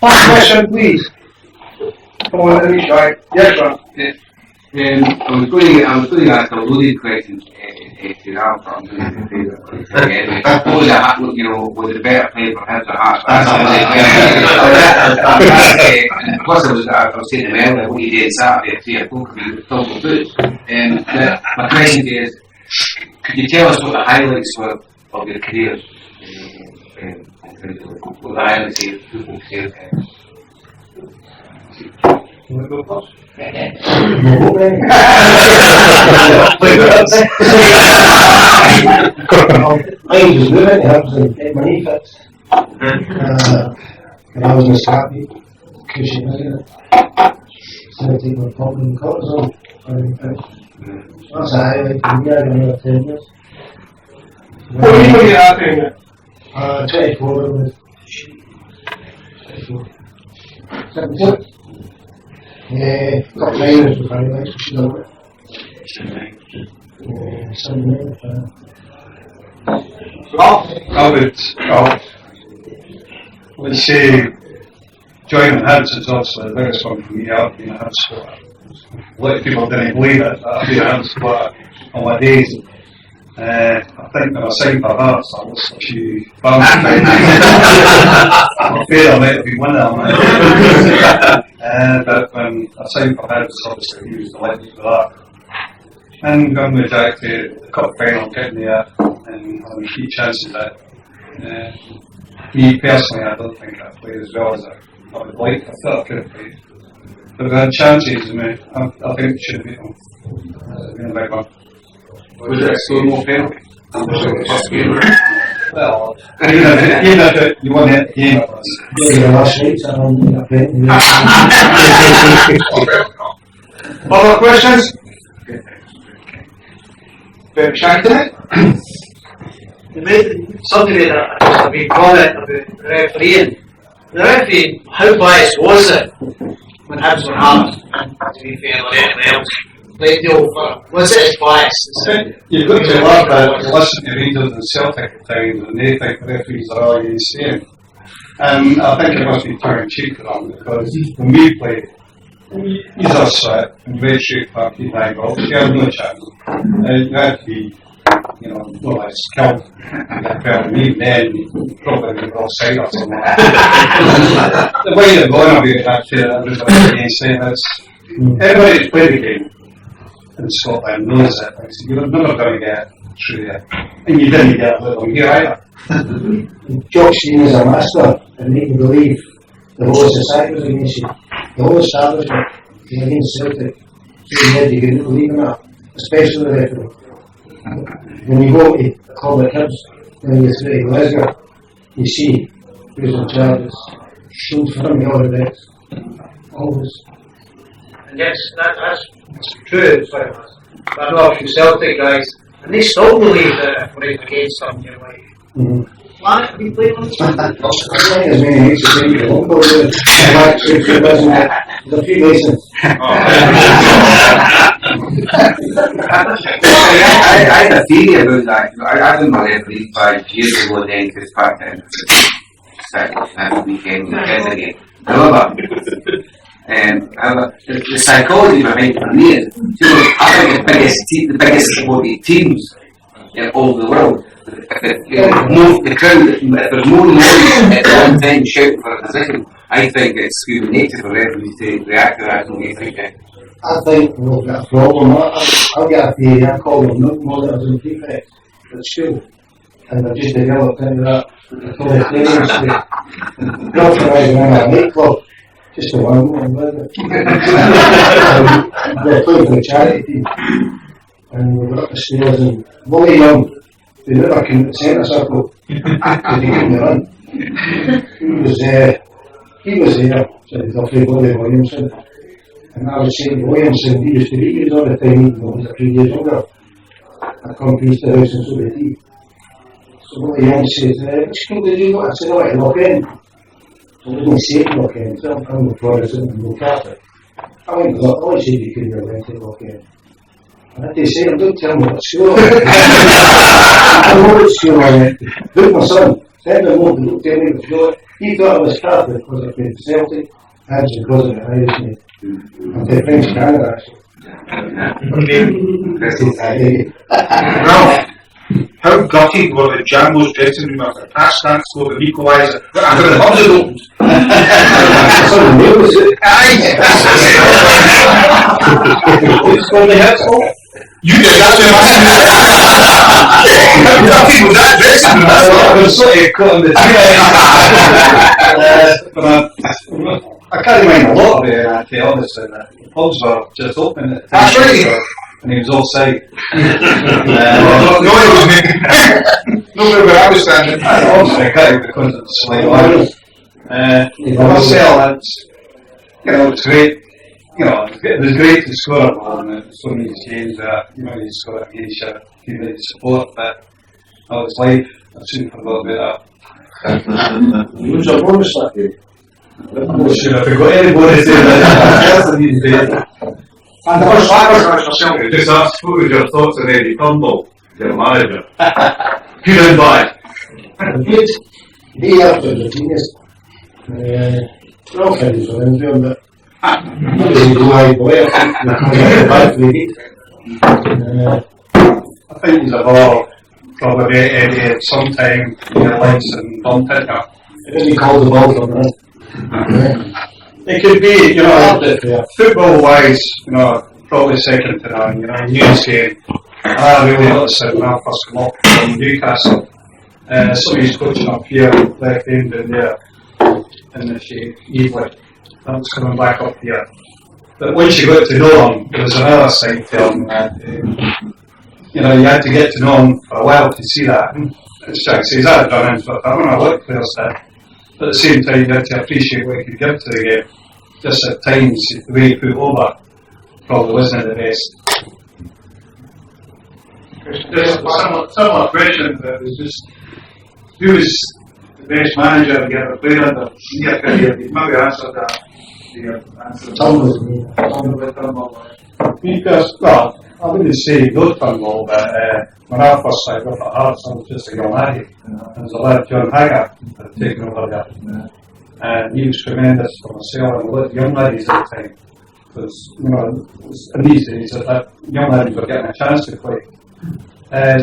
Last question, please. Come on, let me try. Yes, Ron. I was going to ask a loaded question to have from was it better play for heads or hearts? Plus, I was saying to him earlier what he did Saturday at 3 o'clock with double boots. My question is, could you tell us what the highlights were of your career? What the highlights of your football career? You want to go first? Mine was good, I was in my knee fixed. And I wasn't as happy because she wasn't it. So I take my pump and cortisone. That's a highlight for me, I got another 10 years. What are you at? 24 was 24. 17. Got trainers with highlights, which is over. 79. I would say joining Hibs is obviously the biggest one for me. I've been a Hibs supporter. A lot of people didn't believe it, but I've been a Hibs supporter all my days. I think when I signed for Hearts, I lost a few bands. I'm afraid I might have been one of them. But when I signed for Hibs, obviously he was delighted with that. And going with Jack to the cup final, getting there and having key chances at me personally, I don't think I played as well as I would like. I thought I could have played. But we had chances, and I think it should have been a big one. Was it a slow-mo penalty? Well, even if you won that game, it was. Other questions? You made somebody that a big comment about refereeing. The referee, how biased was it when Hibs were Hearts? To be fair, or anything else? Was it as biased? You've got to laugh at it, listen to readers and Celtic at times, and they think the referees are all the same. And I think it must be tongue in cheek for them, because when we played, he's a sweat and red shirt back in 9 goals, you have no chance. You had to be, more or less skilled. And even then, you probably were offside or something. The way they're going about that, everybody's saying this. Everybody who's played the game in Scotland knows it. You're never going to get through there. And you didn't get it with them here either. Jock Sheen is a master and make you believe the whole society was against you. The whole establishment was against Celtic. So you couldn't believe in that, especially the referee. When you go to call the kids, when you say Glasgow, you see who's in charge. Shoot for me all the best. Always. And yes, that's true. Sorry, I know a few Celtic guys, and they still believe that if we're against them, you're like, why have we played on this? As many weeks as you won't go to the few lessons. I had a theory about that. I done my referee 5 years ago then, because back then, that weekend, again. However, the psychology behind it for me is, I think the biggest supported teams in all the world, if the crowd, if there's more noise at one time shouting for a position, I think it's human nature for referees to react to that. Don't you think? I think we've got a problem. I've got a theory. I call them nothing more than a defect at school, and they've just developed into that authoritarian state. Not for I remember a nightclub, just a one more, wasn't it? They're playing for a charity team, and we were up the stairs, and Willie Young, they never came to the centre circle because he couldn't run. He was there, so he's afraid Willie Williamson. And I was saying to Williamson, he used to beat you all the time, even though he was a few years older. I come to the house and so did he. So Willie Young says, which school did you go? I said, I lock in. So I didn't say to lock in, so I'm a Protestant and no Catholic. I went to lock, I said you couldn't have went to lock in. I had to say, don't tell me what school I went to. I know what school I went to. Look, my son, send him home, don't tell me what school I went to. He thought I was Catholic because I played Celtic, actually because of an Irishman. I played French Canada, actually. Ralph, how gutted were the Jambos dressing room after pass stance scored an equaliser after the hubs had opened? Someone knew was it? It's when they had scored. You did, that's what I'm saying. How gutted was that dressing room? I was sort of caught in the I can't mind a lot of it, to be honest, and the pubs were just open at the time. That's right. And he was offside. No, it was me. No, where I was standing. Obviously, I got it because of the slight line. Marcel, it's great. It was great to score a goal in so many games that, you score against your teammates support, but that was life. I soon forgot about that. You was a bonus that day. I'm not sure if I got anybody to say that. And the first backwards match for Celtic. Just ask, what was your thoughts on Eddie Turnbull, your manager? Good and bad. Good. He after the genius. All kinds of things, but nobody do I boy, I think, because of the bad we need. I think he's a ball probably Eddie at some time in your lives and bumped it up. He called the ball from that. It could be, football wise, probably second to none. News game. I really noticed it when I first come up from Newcastle. Somebody's coaching up here, left end and there, in the shape, easily. That was coming back up here. But once you got to know him, there was another side to him. You had to get to know him for a while to see that. It's like, he's had it done, but I don't know what players did. But at the same time, you had to appreciate what he could give to the game. Just at times, the way he put over probably wasn't the best. There's a similar question that was just, who was the best manager you ever played under in your career? You maybe answered that. Because, I wouldn't say no Turnbull, but when I first started off at Hearts, I was just a young laddie. There was a lad, John Haggart, that had taken over there. And he was tremendous for myself and a lot of young laddies at the time. Because, in these days, that young laddies were getting a chance to play.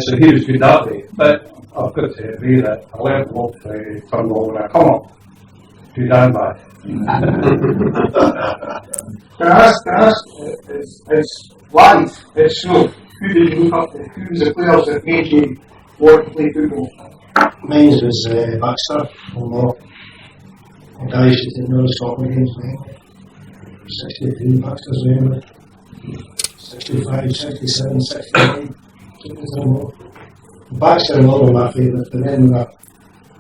So he was good that way. But I've got to agree that I learned a lot for Turnbull when I come up. Good and bad. Can I ask, it's live, it's slow. Who did you look up to? Who was the players that made you want to play football? Mine was Baxter from Law. A guy used to know the Scotland games, 63 Baxter's name, 65, 67, 69. Baxter and Law were my favourites, but then I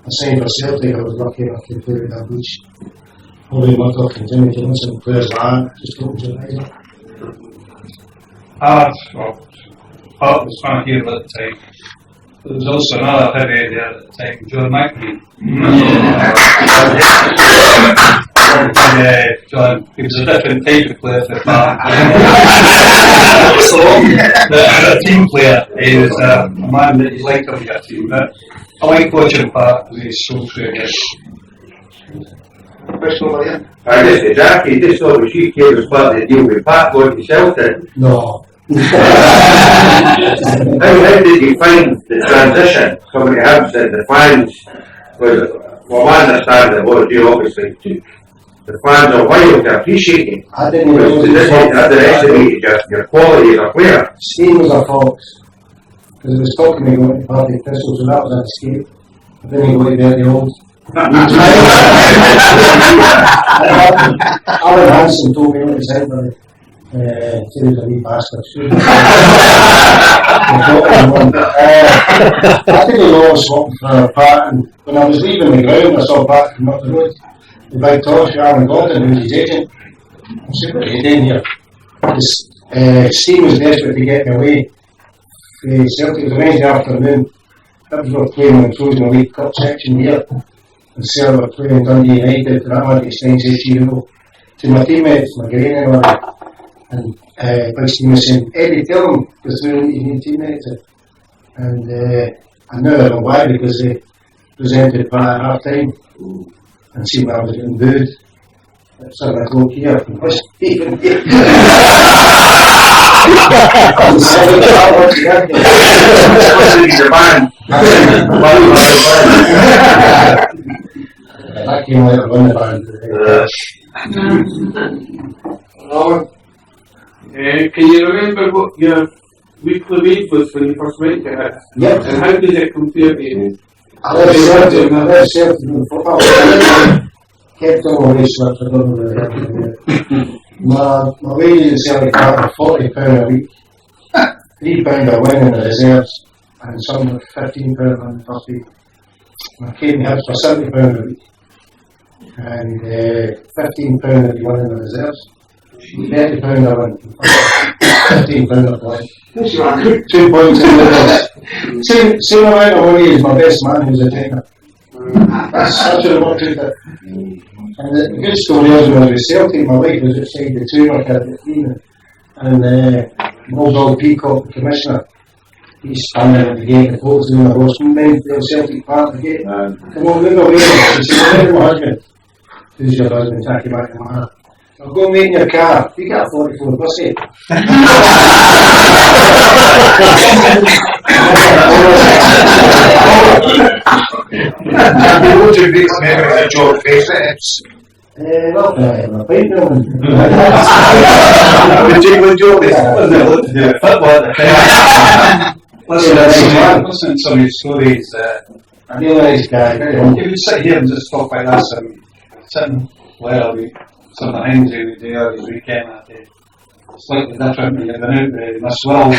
signed for Celtic, I was lucky enough to play with that beach. Probably Murdoch and Jimmy Johnson, players like that, just opens your eyes up. Hart was trying to hear at the time. There was also another heavy there at the time, John McNamara. John, he was a different type of player for that. A team player, he was a man that you liked on your team. But I like watching Pat because he's so true again. Question over here. I just exactly, this sort of chief here was part of the deal with Pat going to Celtic. No. How did you find the transition coming to Hampstead? The fans, well, I understand that what you obviously took. The fans are wild to appreciate you. I didn't even know This underestimated your quality as a player. Steve was a fox. Because it was talking me going to Partick Thistle, so that was an escape. I didn't go to the old. Alan Hansen told me what he said, but he was a wee bastard. I didn't know I was swapping for Pat, and when I was leaving the ground, I saw Pat come up the road. The big torch, Alan Gordon, who was his agent. I said, what are you doing here? Steve was desperate to get me away. Celtic was a Wednesday afternoon. That was what playing in the Frozen League Cup section here. And Sarah were playing Dundee United, and I had to explain to my teammates, my Green and Big Steve was saying, Eddie, tell them, because we don't need teammates. And I knew I don't know why, because they presented Pat at half time. and see where I was getting booed. At 7 o'clock here, and was even here. That came out of one of Robert? Can you remember what your weekly wage was when you first went to it? Yep. And how did it compare to you? I was certain in football. Kept on my slips, I don't know whether my wages in Celtic Park are £40 a week, £3 a win in the reserves, and some were £15 on the first week. My Caden Hibs for £70 a week, and £15 if you win in the reserves, £30 a win, £15 a win. 2 points in the reserves. Same amount of money as my best man who's a taker. That's such a worked out. And the good story is when I was with Celtic, my wife was outside the tour at the team, and Bulldog Peacock, the commissioner, he's standing at the gate, the folks doing a roast men for Celtic Park, the gate. Come on, move away. She said, where's my husband? Who's your husband? Tack him back in my hand. I'll go wait in your car. You got a 44 bus here. What do you think maybe a job face it? Not that, I'm a fight now. The jiggling job is Listen to some of these stories. I realise, guy, very You would sit here and just talk like this and sitting well, some of the things you would do every weekend that day. Slightly different when you're going out with Miss World,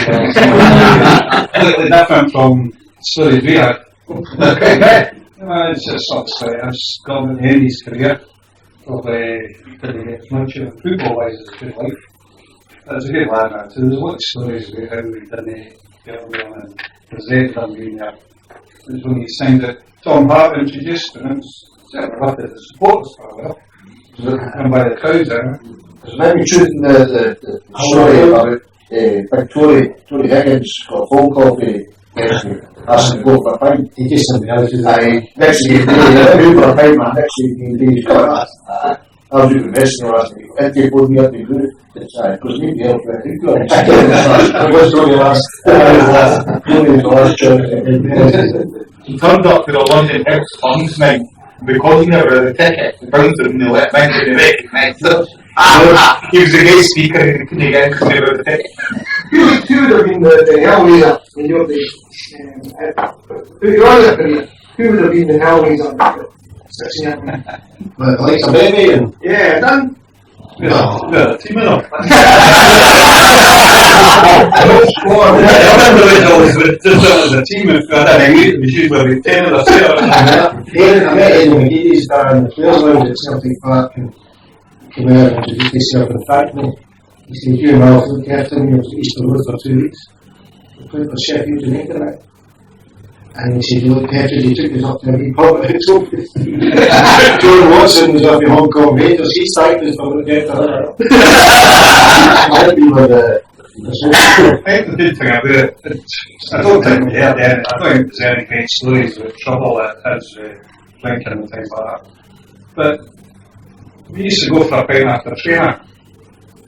slightly different from stories we had. It's just sort of like, I've gone at the end of his career. Probably couldn't get as much of football wise as a good life. That's a good lad, man. So there's a lot of stories about how we didn't get on and present them being there. It was when he signed it, Tom Hart introduced, and it was certainly rough at the supporters for a while. And by the crowds there. There's maybe truth in the story about Big Tory Higgins got a phone call for asking to go for a pint. He just something else. Next thing you do for a pint, man. Next thing you do, he's got that. I was doing the wrestling last week. If they phoned me up, they could. Because me, the elf, I think, it was Tony last. Tony's last job. He turned up to the London House Funds night because he never had a ticket. The bounced him and they let him in and recognised him. He was a guest speaker and he couldn't get in because he never had a ticket. Who would have been the Hellraiser in your days? Who would have been the Hellraiser? Like a baby and... Yeah, done. Yeah, team it up. I remember just as a team if I had a meeting, we should have 10 or 7. I met Eddie McGee's there in the players' lounge at Celtic Park and came out and introduced himself and thanked me. He said, you and Ralph looked after me, I was at Easter Road for 2 weeks. We played for Sheffield United night. And he said, you looked after me, he took us up to a wee pub at his office. John Watson was up in Hong Kong Rangers, he thanked us for looking after her. I'd be with I think the good thing about it, I don't think we heard any, I don't think there's any great stories of trouble at his drinking and things like that. But we used to go for a pint after training,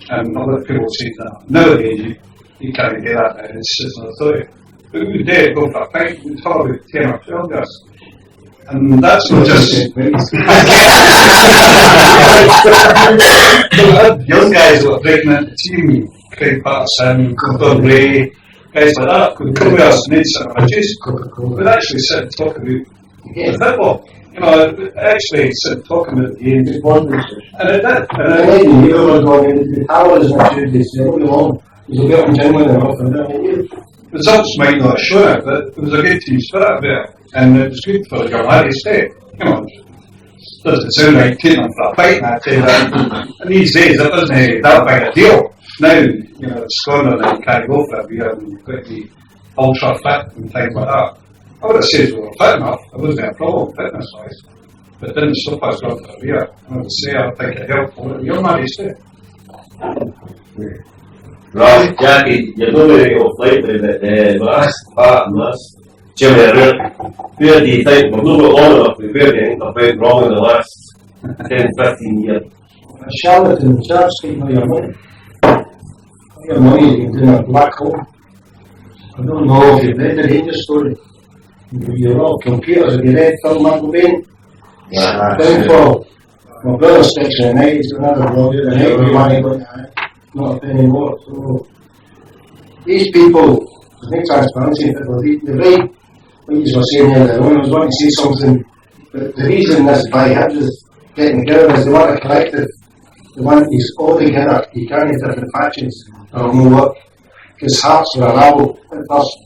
and other people say that nowadays you can't do that now, it's just an authority. But we would dare go for a pint, we'd talk about 10 or 12 guys. And that's not just young guys that were breaking into the team, Craig Patterson, Gordon Ray, guys like that, could come with us and made some matches. We'd actually sit and talk about the football. You know, actually sit and talk about the game. And it did. The results might not have shown it, but there was a good team spirit there. And it was good for the young lad to stay. You know, it doesn't sound like taking them for a fight, and I'd say that. And these days, it isn't that big a deal. Now, you know, it's gone on and you can't go for a beer and you've got to be ultra fit and things like that. I would have said we were fit enough, there wasn't a problem fitness wise, but it didn't stop us going for a beer. I would say I think it helped for your money too. Right, Jackie, you're not very off lightly, but last part and last Jimmy, where do you think we've not got long enough? Where do you think I've went wrong in the last 10, 15 years. Charlatan, charge taking all your money. All your money is in a black hole. I don't know if you've read the Ranger story. You're all computers, have you read Phil McNamara? Downfall. My brother speaks at night, he's got another blog at night, we want to go to it. Not a penny more. So, these people, there's no transparency, they're right. What you were saying earlier on, I was wanting to say something, but the reason this by Hibs is getting together is they want a collective. They want these all together. You can't have different factions. I don't know what. Because Hearts were a rabble at first.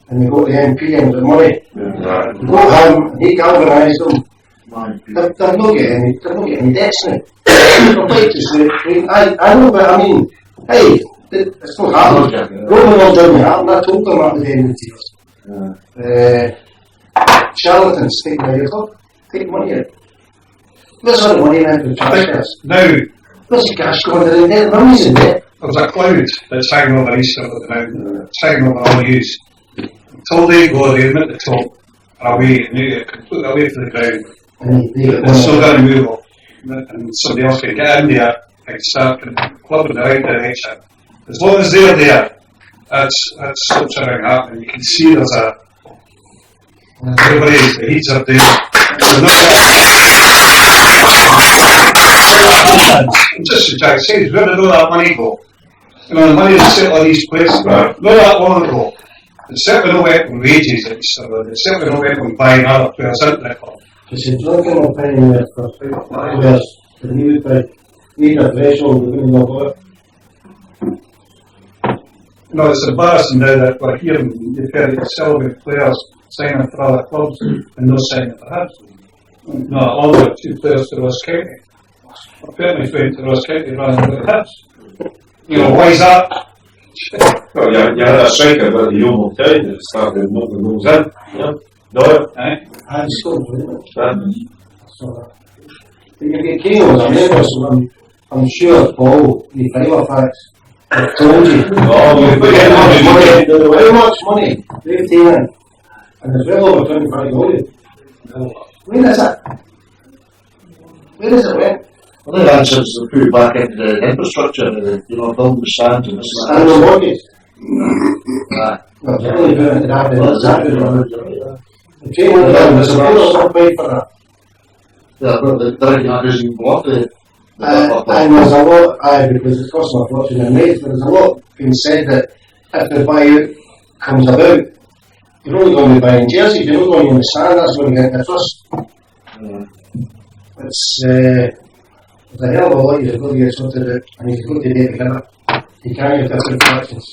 And they go to the MP and the money. They go to him and he galvanised them. They're not getting any debts now. I know, but I mean, hey, it's not hard. Roman all done that, and I told them at the end of the years. Charlatans take money out. Take money out. Where's all the money now for transfers? Now, Where's the cash going in debt? Money's in debt. there's a cloud that's hanging over Easter at the moment. It's hanging over all yous. Until they go, they're at the top, are away, and they get completely away from the ground. And They're still going to move on. And somebody else can get in there and start club in the right direction. As long as they're there, that's what's happening. You can see there's everybody's, the heats are there. Just as Jack says, where did all that money go? You know, the money that's set on these places, not that long ago. It's certainly not went on wages, it's certainly not went on buying other players out there. Because it's not going to pay in there for players. The new need a threshold, we're going to know it. No, it's embarrassing now that we're hearing you've got to celebrate players signing for other clubs and not signing for Hibs. No, all the 2 players to Ross County. Apparently went to Ross County rather than Hibs. You know, why is that? Well, you had a striker about the Yeovil Town that started knocking goals in. No, I'm still doing it. So, you get chaos, I remember, so I'm sure Paul, the final facts, I've told you. How much money they've taken, and there's well over 25 million. Where is it? Where is it went? Well, the answer is to put it back into the infrastructure, building the stands and this And the mortgage. Well, It's only been into that, exactly. The training is a pay for that. yeah, but the director doesn't want the And there's a lot, because it's costing a fortune in rates, there's a lot being said that if the buyout comes about, you're only going to be buying jerseys, you're not going to be in the stand, that's going to get interest. It's, there's a hell of a lot you've got to get sorted out, and you've got to get together. You can't have different factions.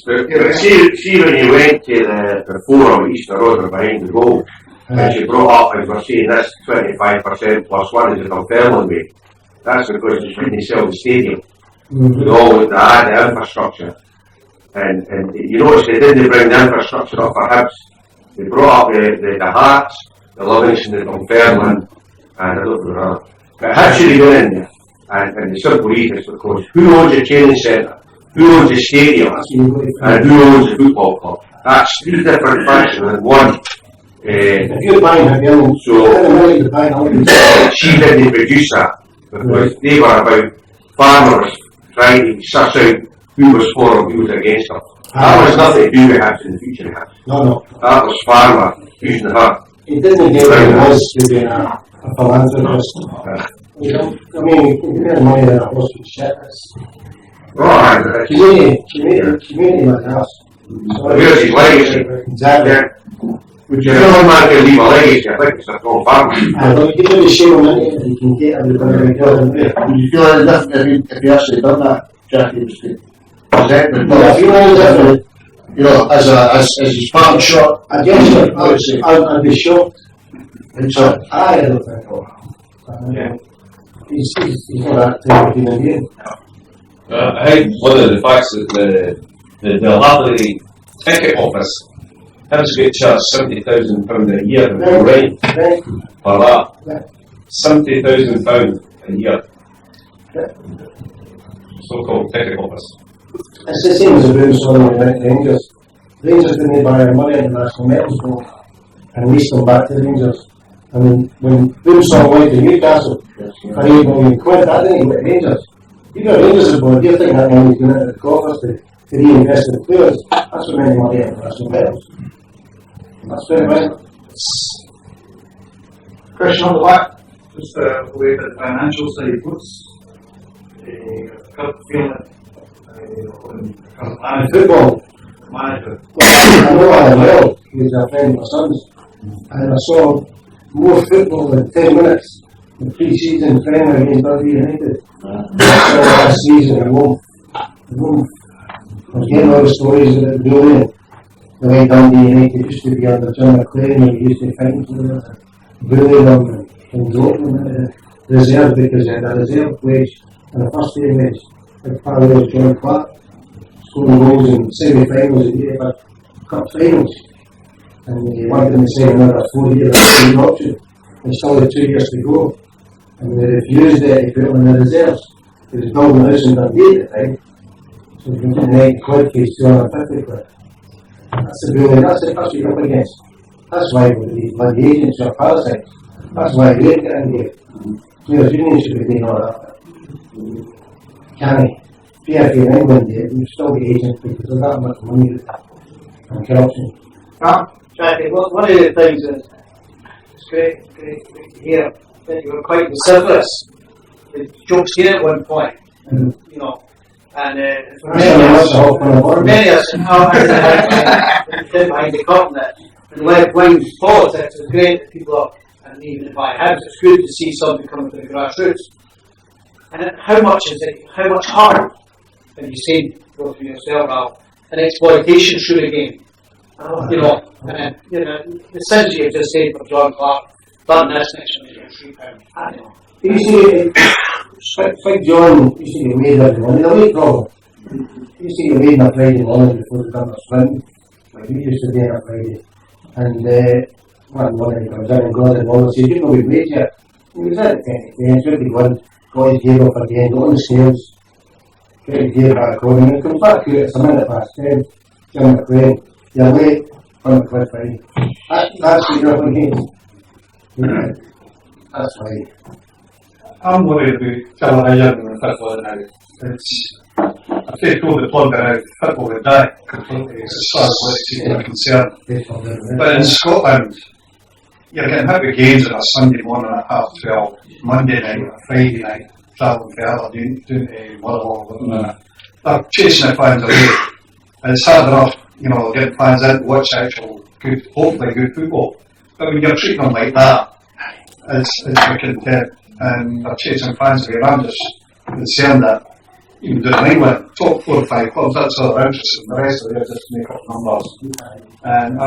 see when you went to the forum at Easter Road behind the goal, and you brought up and we're saying that's 25% plus 1 is a confirming way. That's because they couldn't sell the stadium with all the added infrastructure. And you notice they didn't bring the infrastructure up for Hibs. They brought up the Hearts, the Livingston, the Dunfermline, and I don't know where. But Hibs should have gone in there. And the simple reason is because who owns the training centre? Who owns the stadium? And who owns the football club? That's 3 different factions in one. If you're buying a building, She didn't produce that because they were about farmers trying to suss out who was for and who was against them. That was nothing to do with Hibs in the future. No. That was farmer using her. It didn't get what it was to be a philanthropist. I mean, you can get money that was to shit. Community like us. Where's his legacy? Exactly. Yeah. If no man can leave a legacy, I think it's a wrong farmer. But you can do share money and you can get everybody together. Would you feel any different if you actually done that, Jackie? I feel any different. As his farm shop, I guess I'd be shocked. I don't think so. He's not that human being. I think one of the facts that they'll have the ticket office has to get charged £70,000 a year in rent for that. £70,000 a year. So-called ticket office. It's the same as the Bruce on the Rangers. Rangers didn't buy their money in the National Medals Bowl and leased them back to Rangers. And when Boomsong went to Newcastle for £8 million, that didn't get Rangers. You got Rangers aboard, you think that money's going into the coffers to reinvest in players. That's what many money in national medals. That's very right. Question on the back, just the way that the financial side looks. Club feeling And football, manager. I know Alan well, he's a friend of my son's, and I saw more football than 10 minutes in pre-season friendly against Dundee United. I saw last season at home. I was getting all the stories about the building, the way Dundee United used to be under John McLean, and he used to find players and bully them and drop them in the reserve because they had a reserve place in the first team match. Like parallel John Clark, scoring goals in semi-finals and UEFA Cup finals. And they wanted them to sign another 4 year option. They still had 2 years to go. And they refused it to put them in the reserves. They was building a house in Dundee at the time. So if you didn't like quid case 250 quid. That's the building, that's what you're up against. That's why the agents are parasites. That's why they get in here. Players' unions should be doing all that. Can he? PFA in England, you still the agents because of that much money and corruption. Jackie, one of the things is it's great to hear that you were quite vociferous. The jokes here at one point, you know, and for many of us, behind the curtain that in left-wing politics, it's great that people are, and even if I have, it's good to see something coming from the grassroots. And how much harm have you seen, both for yourself, Ralph, an exploitation through the game? You know, and the sins you just said for John Clark, done this next week, £3. You see, like John, you see, he made everyone in a week problem. You see, he made on a Friday morning before the done a sprint, like we used to do on a Friday. And one morning he comes in and goes and all says, you know, we've made you. He was at the really good, got his gear off again, got on the stairs, get his gear back on, and he comes back here, it's a minute past 10, John McLean, you're late, on the cliff Friday. That's what you're up against. That's why. I'm worried about television and football now. I think over the plug now, football would die completely as far as people are concerned. But in Scotland, you're getting hit with games on a Sunday morning at 12:30, Monday night, or Friday night, travelling further, doing Motherwell. They're chasing the fans away. And it's hard enough, you know, getting fans in to watch actual good, hopefully good football. But when you're treating them like that, it's for content. And they're chasing fans away. I'm just concerned that even doing England, top 4 or 5 clubs, that's all they're interested in. The rest of it is just make up numbers. And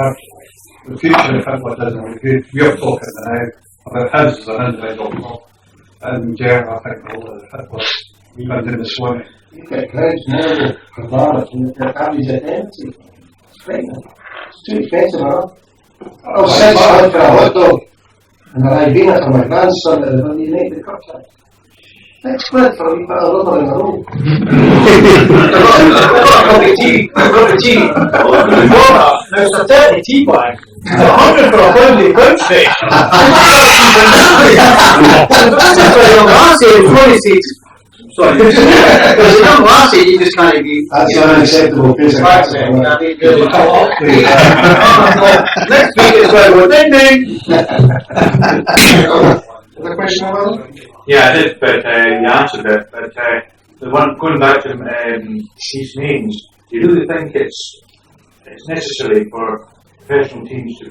the future of football doesn't look good. We're talking now about his as an individual club. And in general, I think all of the footballers, even doing the Swanee. You get crowds now for bars and the average attendance. It's frightening. It's too expensive, huh? Oh, £6 for a hot dog. And a Ribena for my grandson at the Dundee United Cup tie. £6 for a wee bit of rubber in the road. Now it's a 30 tea bag. It's 100 for a Monday couch station. Sorry. There's a young lassie, you just kind of be. That's unacceptable physical. Next week is where we're ding ding. Other question about it? Yeah, I did, but you answered it. But the one going back to Steve's names, do you really think it's necessary for professional teams to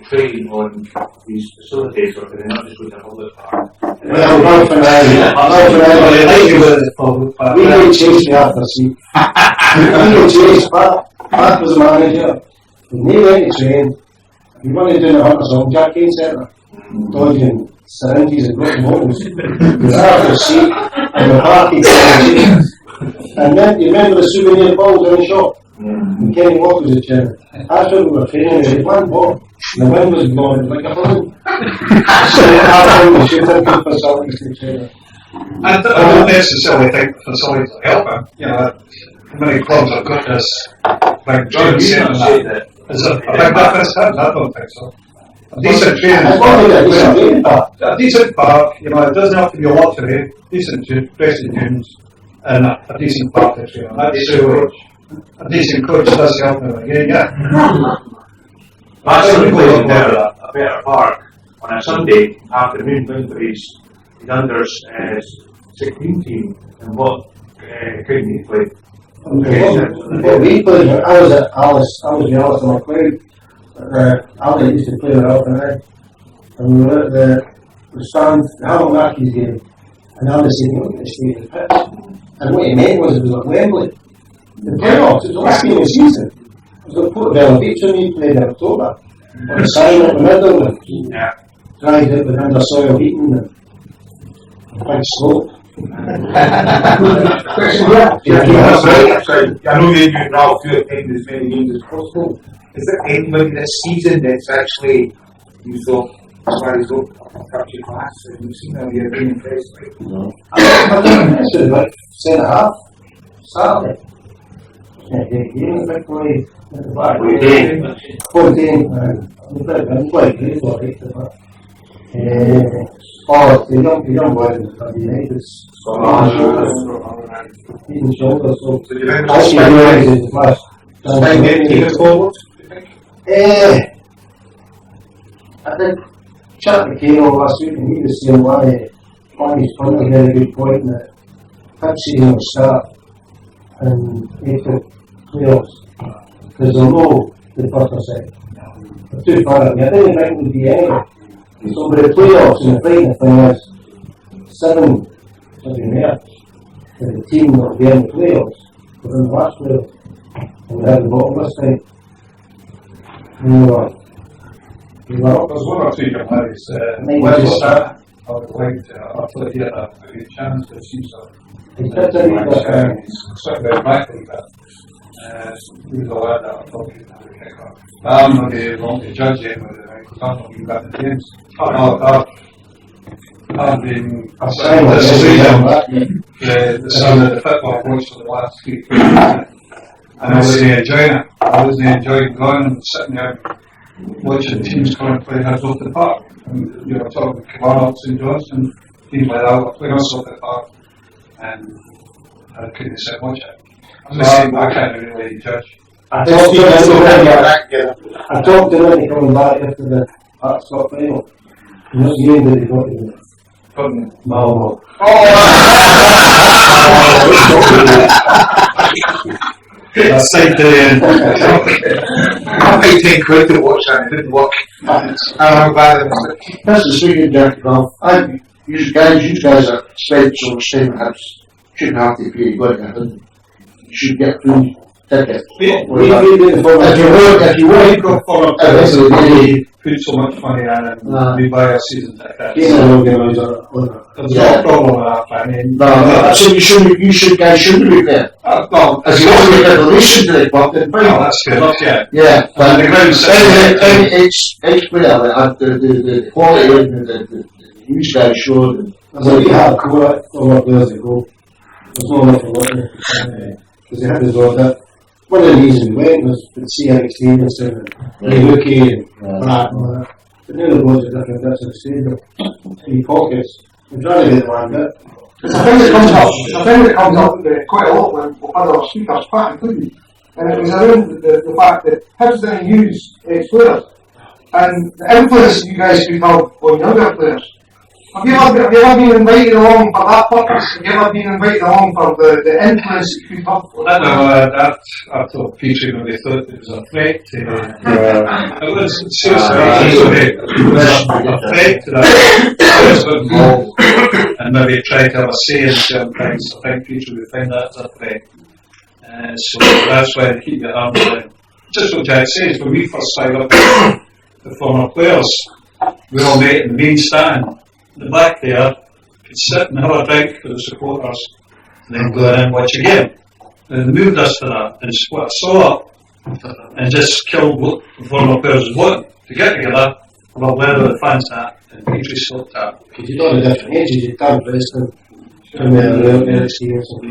train on these facilities, or can they not just go to a public park? Well, not for now. We will chase the after seat. We will chase Pat was the manager. He went to train. He wanted to do the Hunters on Jack Kane Centre. Dodging syringes and broken bottles. He was after seat and the party. And then you remember the souvenir balls in the shop? And Kenny Walker was the chairman. That's what we were training. There was one ball. The wind was blowing like a balloon. So after we should have good facilities to train it. I don't necessarily think the facilities will help him. You know, many clubs have got this big joint saying that. Is it a big difference? I don't think so. A decent training It's not like a decent training park. A decent park, you know, it doesn't have to be a lottery, decent dressing rooms, and a decent park to train on. That's a decent coach does help them again, yeah. That's the place there, a better park. On a Sunday afternoon, Wednesdays, the unders 16 team, and what couldn't he play? What we played, I was at Alice, I was the Alice on my club. Ali used to play with Alton, and we were at the stand, the Hamilton Rockies game, and Ali said, "Look at the state of the pitch." And what he meant was it was at Wembley. The playoffs, it was the last game of the season. It was at Portobello Beach when we played in October. On the sign up the middle, and dried it with under soil heating and a big slope. I know they do Ralph to attend as many games as possible. Is there anybody this season that's actually used up as far as up your class and you've seen them you're being impressed with? No. I think it's about 7.5 Saturday. At the back. 14. I'm quite grateful for it. The young boys in the United even shoulder, so I see the last time getting forward. I think Chuck came over last week and he was saying one his point made a very good point that that season will start and April playoffs because they'll know the first or second. They're too far out. I didn't think it would be anyway. So for the playoffs and the final thing is 7 something there. And the team will be in the playoffs within the last playoffs. And we had the bottom this time. There's one or two companies. When you start, I would like to hopefully get a good chance, but it seems like he's sort of back like that. He was aware that I'm talking about the kicker. I'm not going to judge him because I'm not going back to games. I've been assigned this season the son of the football coach for the last 3 years. And I wasn't enjoying it. I wasn't enjoying going and sitting there watching teams come and play heads off the park. And you know, talking to Callachan, St. Johnson, teams like that were playing us off the park. And I couldn't sit and watch it. I can't really judge. I talked to him coming back after the Arts-Cup final. And what game did he go to? Malmo. That's same day. I paid 10 quid to watch that, it didn't work. I'm glad it was. That's the secret, Jack. You guys are special statements. Shouldn't have to pay good. You should get free tickets. If you want, put so much money in and we buy a season ticket. There's no problem with that. I mean, so you shouldn't be there. No, as you want to make a donation to the club, then fine. Oh, that's good. Yeah, but the ground each player, the quality of the huge guys showed. So you have four players that go. There's no enough for one because they had to go that. One of the reasons we went was to see Eric Stevenson and Lucky and Pratt and all that. But now the boys are different bits of the stadium. In pockets. We're trying to get the one bit. It's a thing that comes up quite a lot when other speakers, Pat included. And it was around the fact that Hibs didn't use ex-players. And the influence you guys could have on younger players. Have you ever been invited along for that purpose? Have you ever been invited along for the influence that you could have? I thought Petrie when they thought it was a threat to it was seriously a threat to that. I was involved and maybe try to have a say in certain things. I think Petrie would find that as a threat. So that's why they keep their arms down. Just what Jack says, when we first signed up the former players, we all met in the main stand. The back there could sit and have a drink for the supporters and then go in and watch a game. And they moved us to that and split us all up and just killed what the former players was wanting to get together about where the fans at and Petrie stopped at. Because you don't have different ages, you can't listen from the experience of the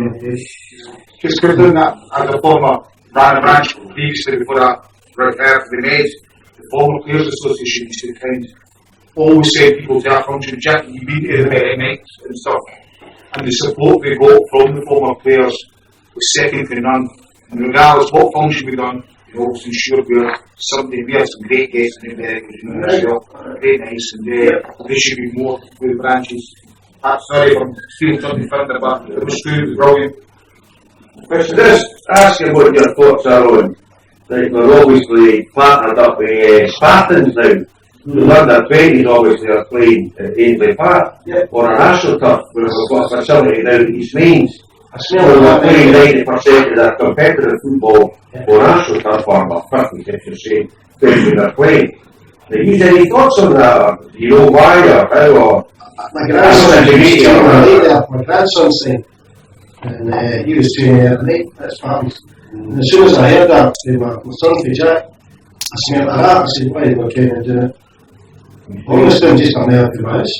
Just because doing that as a former ran a branch previously before that they made the former Players Association used to kind of always send people to that function, Jack, you meet at the very nights and stuff. And the support we got from the former players was second to none. And regardless what function we done, we always ensured we had some great guests in there, great nights, and there should be more with branches. Sorry if I'm feeling something further, but it was true, it was brilliant. But just ask you what your thoughts are on, like we're obviously partnered up with Spartans now. The under 20s obviously are playing at Ainsley Park, or an AstroTurf, where we've got a facility down at East Mains. Where we're playing 90% of their competitive football or AstroTurf, or 50 if you say, when they're playing. Now, you have any thoughts on that? Or do you know why or how? Or my grandson's saying, and he was training the other night at Spartans. And as soon as I heard that, my son to Jack, I smelled that up. I said, why are you not training and doing it? All this time just come out of my house.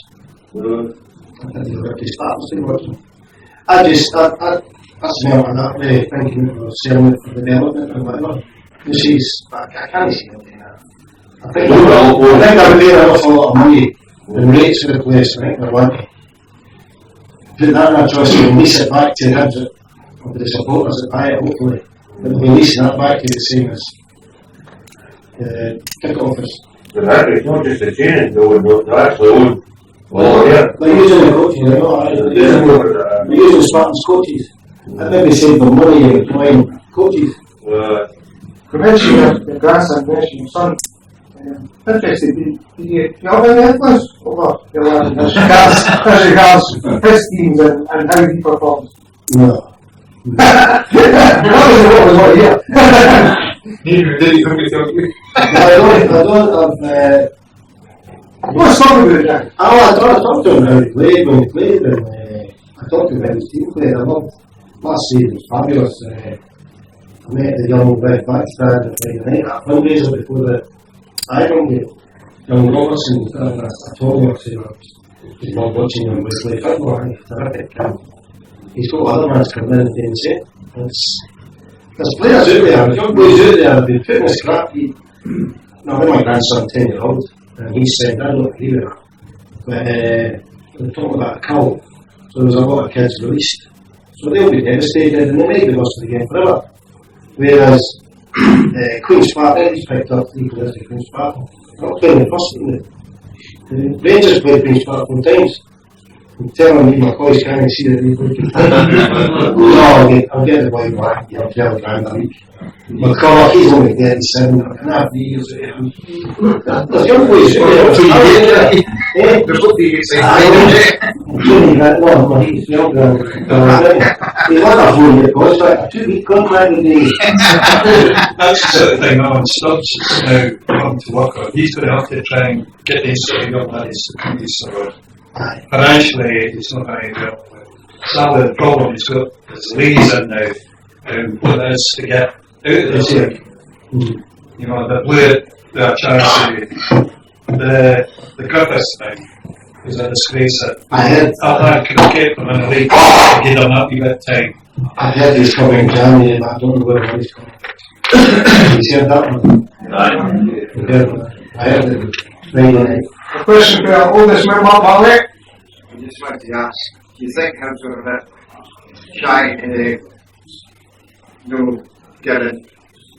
I didn't know what to start. I smell that way, thinking of selling it for development and whatnot. I can't see it doing that. I think I would pay an awful lot of money in rates for the place. I think I want to put that in a trust and lease it back to the supporters that buy it, hopefully. But we'll be leasing that back to the same as the ticket office. But it's not just the training, they're actually own. They're using the coaches, they're using Spartans coaches. I maybe save them money employing coaches. You mentioned your grandson, you mentioned your son. Interesting, do you have any influence over your lad as regards his teams and how he performs? No. That was what here. Did he come to tell you? I don't have. What's wrong with it, Jack? I talked to him how he played when he played, and I talked to him how his team played. I loved last season, it was fabulous. I met the young Red Backstand at Friday night at a fundraiser before the Iron game. Young Robertson, I told him, I said, he's not watching him play football, and he's terrific. He's got other ones coming in and doing the same. There's players out there, young boys out there, have been putting a scrap. Now, when my grandson 10-year-old, and he said, I don't believe it. But we're talking about a cow, so there's a lot of kids released. So they'll be devastated and they might be lost the game forever. Whereas Queen's Park, he's picked up 3 players at Queen's Park. They're not playing the first team. The Rangers played Queen's Park 4 times. I'm telling me my boys can't even see that they play Queen's Park. No, I'll get the boy back. I'll tell the grand a week. McCulloch, he's only 37. I can have the years of him. There's young boys out there. There's what you say. No, he's younger. He's not a 4-year contract, a 2-week contract a day. That's the sort of thing Alan Stubbs is now coming to work on. He's going to have to try and get these sort of young lads to come to Surrey. Financially, it's not going to help. Some of the problem he's got is ladies in now, what it is to get out of this league. You know, the blue, the chance the Griffiths thing is a disgrace that that could have kept them in the league and give them up a bit of time. I heard he's coming in January, but I don't know where he's coming. He's heard that one? I heard it Friday night. A question for our oldest member, Marley. I just wanted to ask, do you think Hibs were a bit shy getting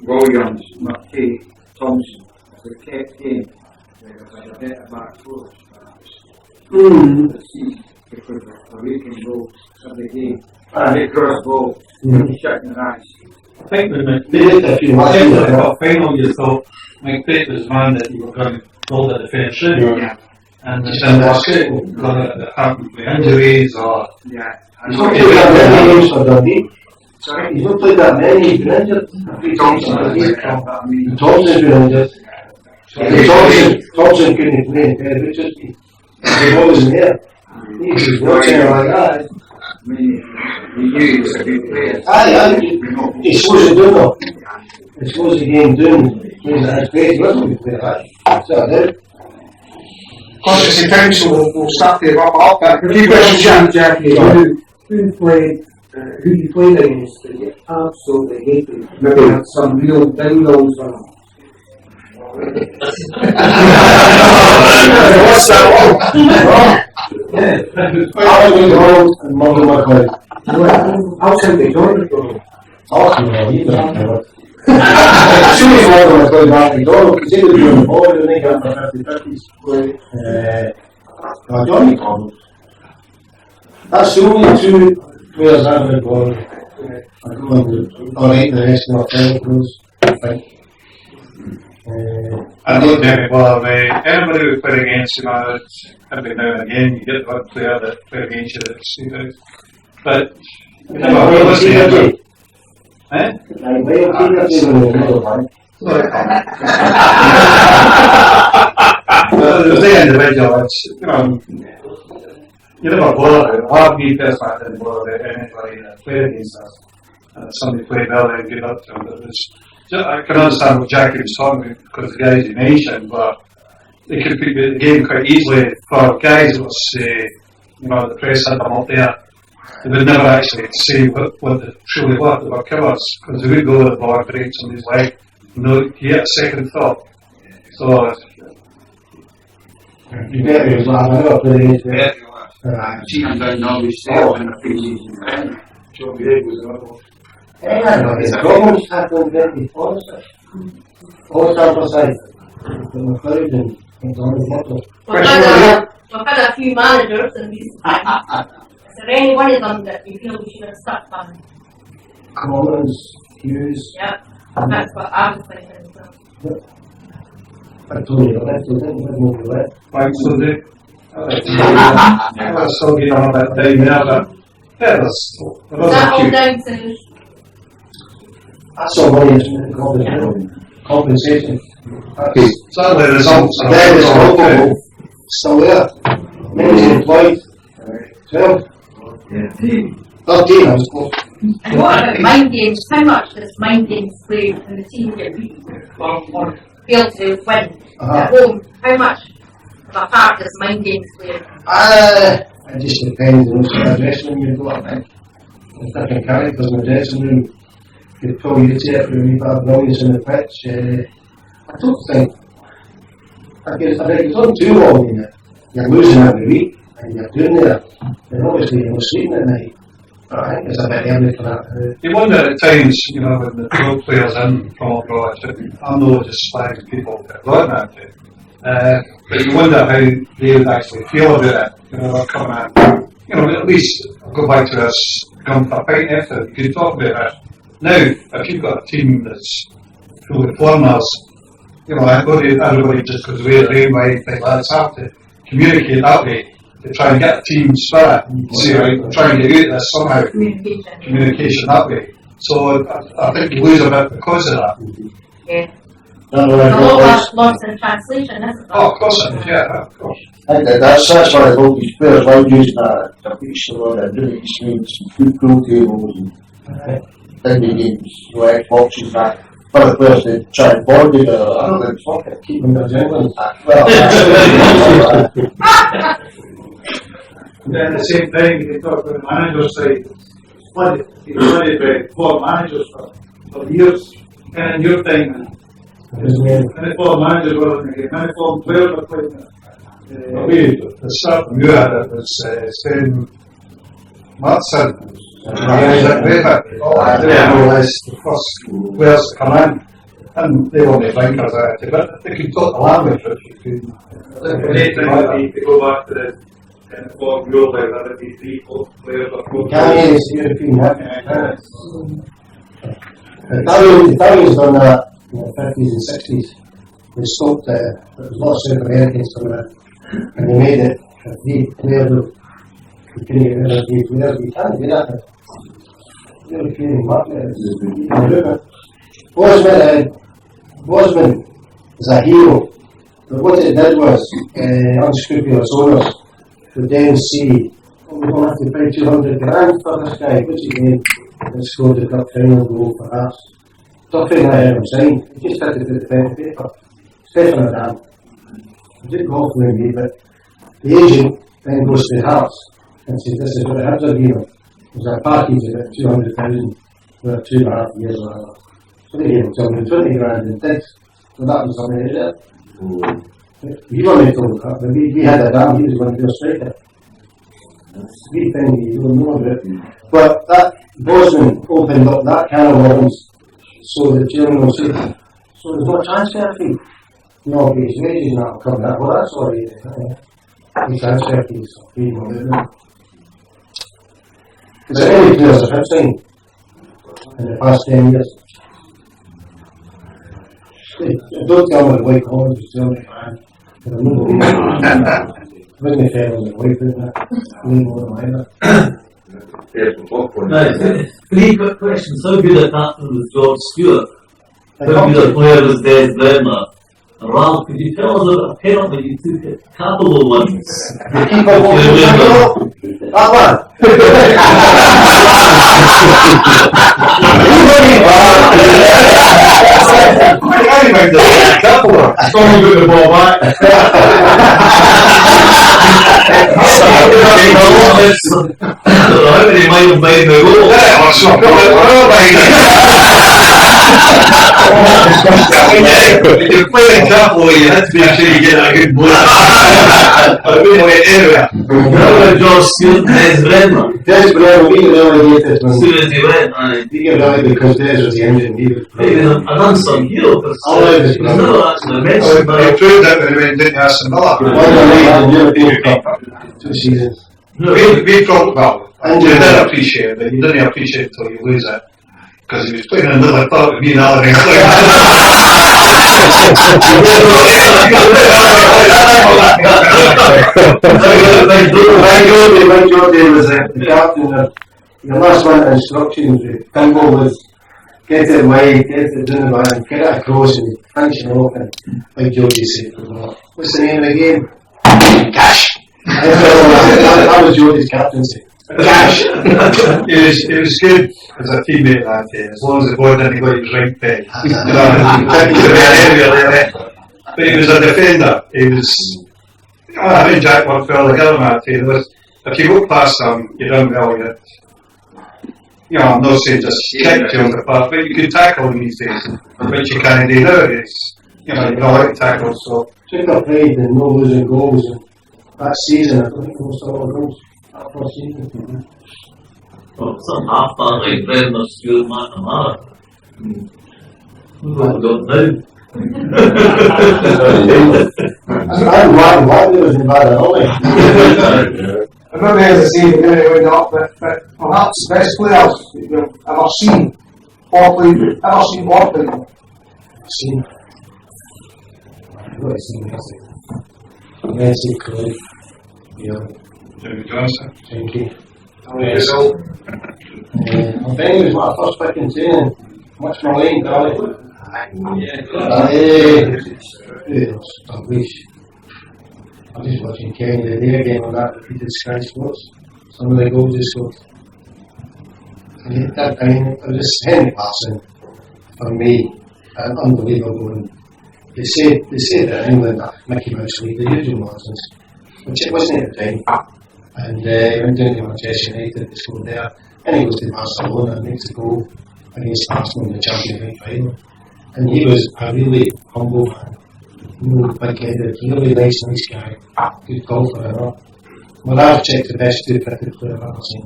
Williams, McKay, Thompson, the kept game? Like a better back four. Because of we can go every game. They cross ball, shutting their eyes. I think the final you thought Mike Pitt was the man that you were going to hold at the finish. And the same basket that happened with injuries or He's not played that many games for Dundee. Sorry? He's not played that many, he's been injured. Thompson's been injured. Thompson couldn't play in Perry Richards. He was in there. He's watching it like that. We knew he was a good player. He slows it down. He slows the game down. Plays at his pace. He wasn't a good player. That's it. Conscious Council will start to wrap up. A few questions, Jackie. Who played? Who you played against that you absolutely hated? Maybe had some real ding-dongs on them. What's that one? I was involved in Mother McLeod. Outside the door. Oh, he's not there. As soon as Mother McLeod back the door, because he was doing the board and they got the 50-50s. Johnny Collins. That's the only two players I've been born. I don't know, alright, the rest of my friends goes, I think. I don't know well, anybody who played against him, every now and again, you get one player that played against you that's stupid. But, you never really see him. Eh? There's the individual, you never bother. A lot of me personally didn't bother anybody that played against us. Somebody played well, they give up to him. But I can understand what Jackie was talking about because the guys he mentioned, but they could pick the game quite easily for guys that was, the press had them up there. They would never actually say what they truly were. They were killers because they would go with the ball and break somebody's leg. You get a second thought. So, You get me, I never played against him. I've seen him down Norwich Steel in a pre-season. John Gregg was another one. It's Romans happened there before, sir. All sample size. The McLeod and Donald Butler. We've had a few managers in recent times. Is there any one of them that you feel we should have stuck by? Collins, Hughes. Yeah, that's what I was thinking as well. I told you, I didn't move away. Right, so I was still getting on that day now, but yeah, Is that all down to That's all money, isn't it? Compensation. certainly the results are That is local. Still there. Many employed. 12. 13, I was close. and what about mind games? How much does mind games play when the team get beaten or fail to win at home? How much of a part does mind games play? It just depends on what sort of dressing room you've got, I think. If different characters in the dressing room could pull you to it for a wee bit of brilliance in the pitch. I don't think. I think it's not too long in it. You're losing every week and you're doing there. And obviously you're not sleeping at night. But I think it's a bit early for that. You wonder at times, when the pro players in from abroad, I'm not just slagging people that got that too. But you wonder how they would actually feel about it. They're coming in. At least go back to this gun for a pint after. You could talk about it. Now, if you've got a team that's full of foreigners, everybody just goes away the rain way, things like that. It's hard to communicate that way. To try and get a team spirit and say, right, we're trying to get out of this somehow. Communication that way. So I think you lose a bit because of that. Yeah. A lot lost in translation, isn't it? Oh, of course it is, yeah, of course. I think that's what I hope these players like using a picture or a doing some food pool tables and big games, Xboxes back. For the players to try and board together, I don't think fuck it, keep them in England. At the same time, you can talk about the manager's side. He played by 4 managers for years, and in your time, and 4 managers were in the game, and 4 players were playing it. The start from you had it was Sven Mattsson. They were more or less the first players to come in, and they weren't the thinkers actually, but they could talk the language if you could. To go back to the four rule like that, it'd be 3-4 players or 4 Italian is European, Italians done that in the 50s and 60s. They stopped there was lots of Americans coming in, and they made it a 3 players of you couldn't get rid of 3 players, you can't do that. European market. Bosman is a hero, but what it did was unscrupulous owners would then see, we don't have to pay 200 grand for this guy, what's his name? Let's go to the cup final goal perhaps. Nothing I ever signed, he just had to do the pen and paper. Stefan Adam. He did go for me, but the agent then goes to Hearts and says, this is what the Hibs are giving. There's a package of it, 200,000 for 2.5 years or whatever. So they gave him 220 grand in digs. So that was something, is it? You only told that, but we had a damn, he was going to be a striker. We think you don't know of it. But that Bosman opened up that can of worms so the chairman will say, so there's no transfer fee. No, but his wages not coming up. Well, that's what he is. The transfer fees are free, isn't it? Is there any players that have signed in the past 10 years? Don't tell me the white collars, just tell me, man. I don't know. Wasn't fair on the wife, isn't it? Three quick questions. How good a captain was George Stewart? How good a player was Des Brenner? And Ralph, could you tell us about a penalty you took at Capital once? That one! Someone got the ball back. I don't know how many might have made the goal. You're playing Capital, you had to be sure you get a good blow. George Stewart, Des Brenner. Des Brenner, we relegated As soon as he went, he got relegated because Des was the engine. He was an unsung hero, but he was never actually mentioned by They proved it when he went into Aston Villa. European Cup, 2 seasons. We talked about it. You didn't appreciate it, but you didn't appreciate it until you lose it. Because he was playing another club with me and Alan. When Jordan was the captain, the last one instructions with Kimball was get it wide, get it down the line, get it across and finish it off. And like Georgie said, what's the name of the game? Cash! That was Geordie's captaincy. Cash! It was good as a teammate that day, as long as the boy didn't go to his right peg. But he was a defender. He was, I think Jack worked well together on that day. If you go past him, you don't really get, I'm not saying just kick you on the path, but you can tackle him these days, which you can't do nowadays. You know how to tackle, so. Took a pride in no losing goals, and that season, I don't think it was all goals. That first season. some half-back like Brendan Stewart, McNamara. Who have we got now? I'm not going to say we're going to win up, but perhaps the best players you've ever seen or played, I've seen Messi, Clay, Jimmy Johnson. Thank you. So, I think it was my first pick in training. Much more lane, Carly. I was just watching Kenny the day again on that repeated Sky Sports. Some of the goals he scored. And at that time, it was just Henry Larson for me, unbelievable. And they say that in England, Mickey Mouse League, the usual nonsense, which it wasn't at the time. And he went down to Manchester United, he scored there. And he goes to Barcelona and makes a goal against Arsenal in the Champions League final. And he was a really humble man. Big-headed, really nice guy, good golfer and all. Well, I've checked the best two cricket player I've ever seen.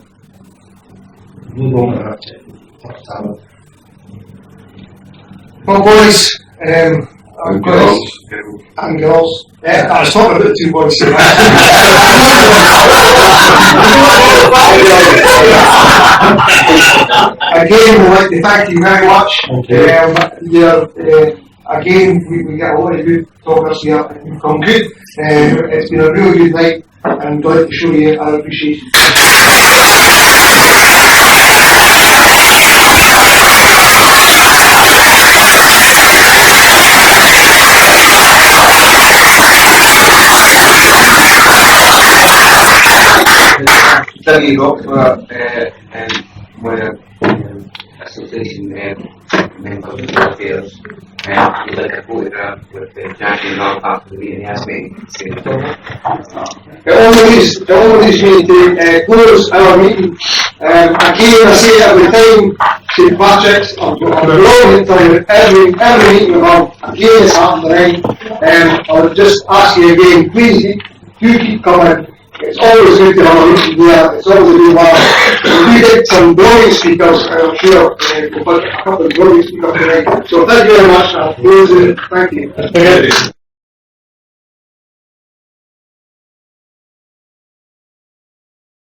No longer I've checked. What talent. Well, boys, and girls. Yeah, I was talking about two boys. Again, we'd like to thank you very much. Again, we get a lot of good talkers here and you've come good. It's been a really good night and we'd like to show you our appreciation. Thank you, Rob, for one of association members of the affairs. We'd like a photograph with Jack and Ralph after the meeting. He asked me to say All of these need to close our meeting. Again, I say every time, St. Patrick's, I'm brilliant for you every meeting we're on. Again, it's happening tonight. I would just ask you again, please do keep coming. It's always good to have a meeting there. It's always a good one. We get some brilliant speakers, and I'm sure we'll put a couple of brilliant speakers tonight. So thank you very much. Thank you.